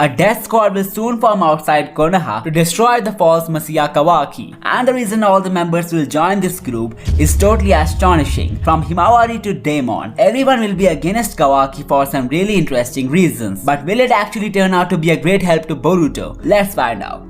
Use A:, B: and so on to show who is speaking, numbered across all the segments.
A: A death squad will soon form outside Konoha to destroy the false Messiah Kawaki. And the reason all the members will join this group is totally astonishing. From Himawari to Daemon, everyone will be against Kawaki for some really interesting reasons. But will it actually turn out to be a great help to Boruto? Let's find out.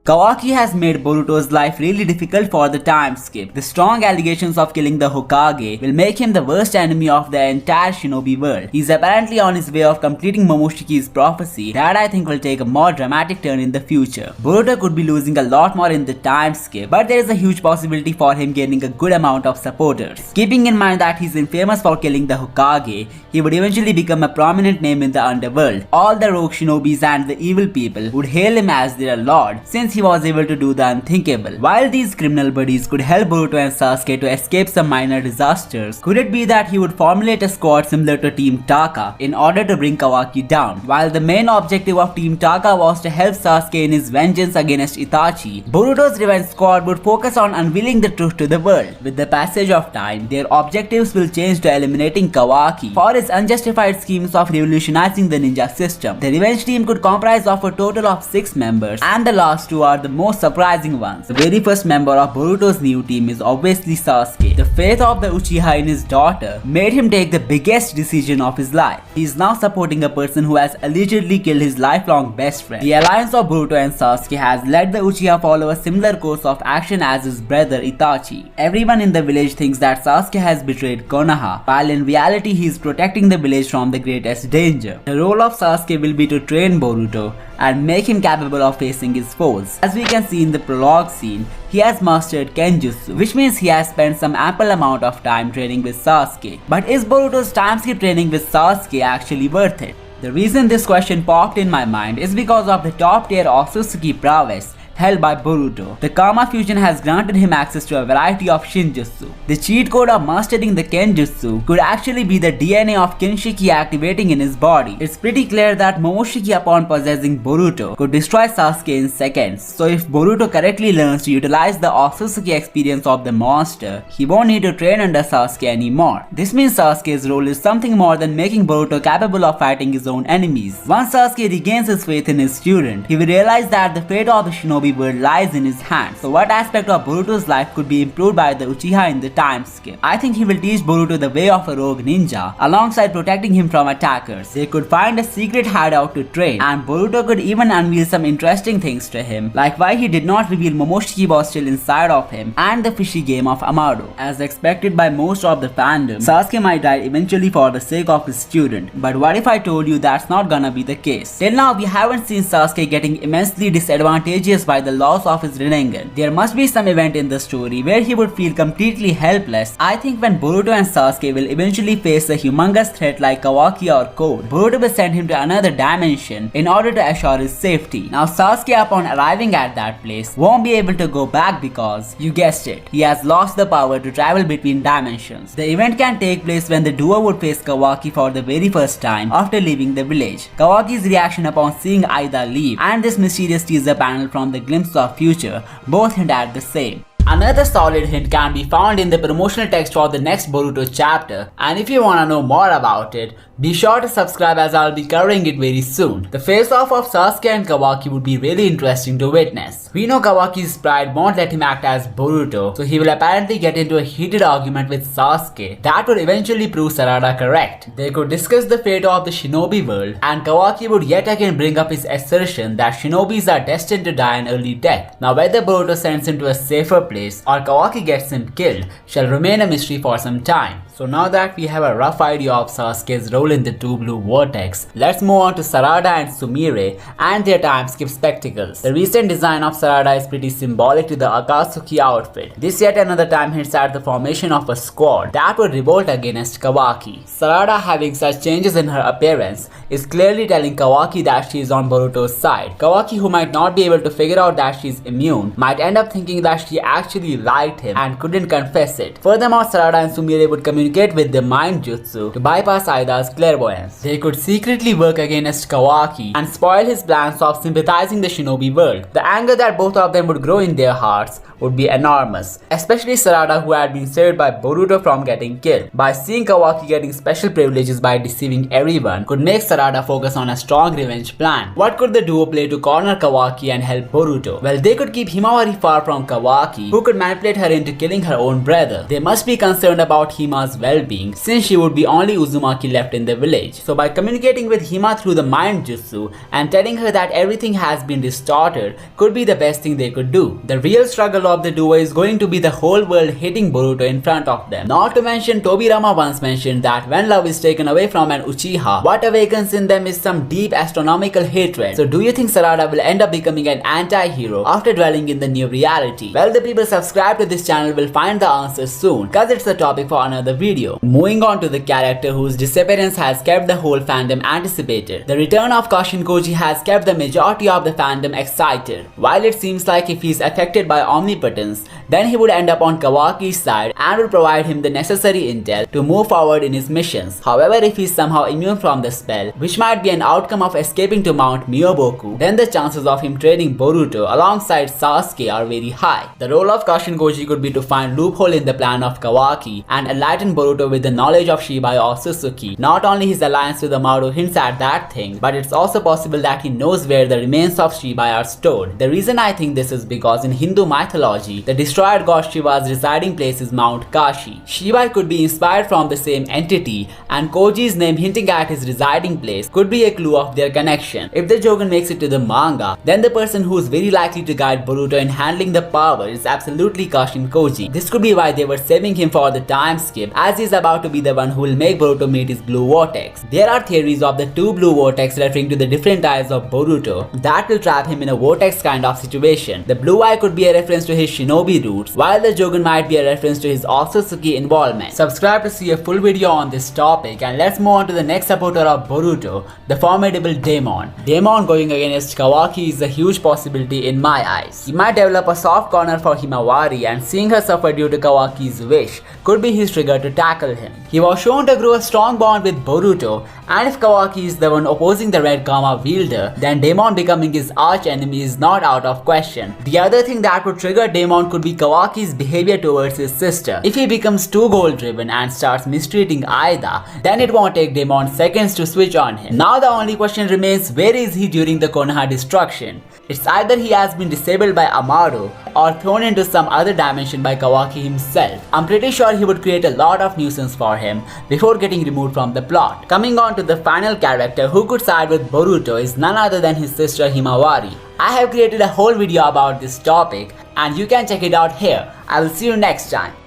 A: Kawaki has made Boruto's life really difficult for the time skip. The strong allegations of killing the Hokage will make him the worst enemy of the entire shinobi world. He's apparently on his way of completing Momoshiki's prophecy that I think will take a more dramatic turn in the future. Boruto could be losing a lot more in the time skip, but there is a huge possibility for him gaining a good amount of supporters. Keeping in mind that he's infamous for killing the Hokage, he would eventually become a prominent name in the underworld. All the rogue shinobis and the evil people would hail him as their lord, since he was able to do the unthinkable. While these criminal buddies could help Boruto and Sasuke to escape some minor disasters, could it be that he would formulate a squad similar to Team Taka in order to bring Kawaki down? While the main objective of Team Taka was to help Sasuke in his vengeance against Itachi, Boruto's revenge squad would focus on unveiling the truth to the world. With the passage of time, their objectives will change to eliminating Kawaki for his unjustified schemes of revolutionizing the ninja system. The revenge team could comprise of a total of 6 members, and the last 2 are the most surprising ones. The very first member of Boruto's new team is obviously Sasuke. The faith of the Uchiha in his daughter made him take the biggest decision of his life. He is now supporting a person who has allegedly killed his lifelong best friend. The alliance of Boruto and Sasuke has led the Uchiha follow a similar course of action as his brother Itachi. Everyone in the village thinks that Sasuke has betrayed Konoha, while in reality he is protecting the village from the greatest danger. The role of Sasuke will be to train Boruto and make him capable of facing his foes. As we can see in the prologue scene, he has mastered Kenjutsu, which means he has spent some ample amount of time training with Sasuke. But is Boruto's time skip training with Sasuke actually worth it? The reason this question popped in my mind is because of the top tier Otsutsuki prowess held by Boruto. The Karma Fusion has granted him access to a variety of Shinjutsu. The cheat code of mastering the Kenjutsu could actually be the DNA of Kinshiki activating in his body. It's pretty clear that Momoshiki upon possessing Boruto could destroy Sasuke in seconds. So if Boruto correctly learns to utilize the Otsutsuki experience of the monster, he won't need to train under Sasuke anymore. This means Sasuke's role is something more than making Boruto capable of fighting his own enemies. Once Sasuke regains his faith in his student, he will realize that the fate of the shinobi world lies in his hands. So what aspect of Boruto's life could be improved by the Uchiha in the time skip? I think he will teach Boruto the way of a rogue ninja alongside protecting him from attackers. They could find a secret hideout to train, and Boruto could even unveil some interesting things to him, like why he did not reveal Momoshiki was still inside of him and the fishy game of Amado. As expected by most of the fandom, Sasuke might die eventually for the sake of his student. But what if I told you that's not gonna be the case? Till now we haven't seen Sasuke getting immensely disadvantageous by the loss of his Rinnegan. There must be some event in the story where he would feel completely helpless. I think when Boruto and Sasuke will eventually face a humongous threat like Kawaki or Code, Boruto will send him to another dimension in order to assure his safety. Now Sasuke upon arriving at that place won't be able to go back because, you guessed it, he has lost the power to travel between dimensions. The event can take place when the duo would face Kawaki for the very first time after leaving the village. Kawaki's reaction upon seeing Aida leave and this mysterious teaser panel from the glimpse of future both hint at the same. Another solid hint can be found in the promotional text for the next Boruto chapter, and if you wanna know more about it, be sure to subscribe as I'll be covering it very soon. The face-off of Sasuke and Kawaki would be really interesting to witness. We know Kawaki's pride won't let him act as Boruto, so he will apparently get into a heated argument with Sasuke that would eventually prove Sarada correct. They could discuss the fate of the shinobi world, and Kawaki would yet again bring up his assertion that shinobis are destined to die an early death. Now whether Boruto sends him to a safer place or Kawaki gets him killed shall remain a mystery for some time. So now that we have a rough idea of Sasuke's role in the two blue Vortex, let's move on to Sarada and Sumire and their time skip spectacles. The recent design of Sarada is pretty symbolic to the Akatsuki outfit. This yet another time hints at the formation of a squad that would revolt against Kawaki. Sarada having such changes in her appearance is clearly telling Kawaki that she is on Boruto's side. Kawaki, who might not be able to figure out that she is immune, might end up thinking that she actually liked him and couldn't confess it. Furthermore, Sarada and Sumire would communicate with their mind jutsu to bypass Aida's clairvoyance. They could secretly work against Kawaki and spoil his plans of sympathizing the shinobi world. The anger that that both of them would grow in their hearts would be enormous. Especially Sarada, who had been saved by Boruto from getting killed. By seeing Kawaki getting special privileges by deceiving everyone could make Sarada focus on a strong revenge plan. What could the duo play to corner Kawaki and help Boruto? Well, they could keep Himawari far from Kawaki, who could manipulate her into killing her own brother. They must be concerned about Hima's well-being, since she would be only Uzumaki left in the village. So by communicating with Hima through the mind jutsu and telling her that everything has been distorted could be the best thing they could do. The real struggle of the duo is going to be the whole world hating Boruto in front of them. Not to mention, Tobirama once mentioned that when love is taken away from an Uchiha, what awakens in them is some deep astronomical hatred. So do you think Sarada will end up becoming an anti-hero after dwelling in the new reality? Well, the people subscribed to this channel will find the answers soon, cause it's a topic for another video. Moving on to the character whose disappearance has kept the whole fandom anticipated. The return of Kashin Koji has kept the majority of the fandom excited. While it seems like if he's affected by omnipotence, then he would end up on Kawaki's side and would provide him the necessary intel to move forward in his missions. However, if he's somehow immune from the spell, which might be an outcome of escaping to Mount Miyoboku, then the chances of him trading Boruto alongside Sasuke are very high. The role of Kashin Koji could be to find loophole in the plan of Kawaki and enlighten Boruto with the knowledge of Shibai or Suzuki. Not only his alliance with Amaru hints at that thing, but it's also possible that he knows where the remains of Shibai are stored. The reason I think this is because in Hindu mythology, the destroyed god Shiva's residing place is Mount Kashi. Shibai could be inspired from the same entity, and Koji's name hinting at his residing place could be a clue of their connection. If the Jogan makes it to the manga, then the person who is very likely to guide Boruto in handling the power is absolutely Kashin Koji. This could be why they were saving him for the time skip, as he's about to be the one who will make Boruto meet his blue vortex. There are theories of the two blue vortex referring to the different eyes of Boruto that will trap him in a vortex kind of situation. The blue eye could be a reference to his shinobi roots, while the Jogan might be a reference to his Otsutsuki involvement. Subscribe to see a full video on this topic, and let's move on to the next supporter of Boruto, the formidable Daemon. Daemon going against Kawaki is a huge possibility in my eyes. He might develop a soft corner for Himawari, and seeing her suffer due to Kawaki's wish could be his trigger to tackle him. He was shown to grow a strong bond with Boruto, and if Kawaki is the one opposing the Red Kama wielder, then Daemon becoming his arch enemy is not out of question. The other thing that would trigger Daemon could be Kawaki's behavior towards his sister. If he becomes too goal driven and starts mistreating Aida, then it won't take Daemon seconds to switch on him. Now the only question remains, where is he during the Konoha destruction? It's either he has been disabled by Amaru or thrown into some other dimension by Kawaki himself. I'm pretty sure he would create a lot of nuisance for him before getting removed from the plot. Coming on to the final character who could side with Boruto is none other than his sister Himawari. I have created a whole video about this topic and you can check it out here. I will see you next time.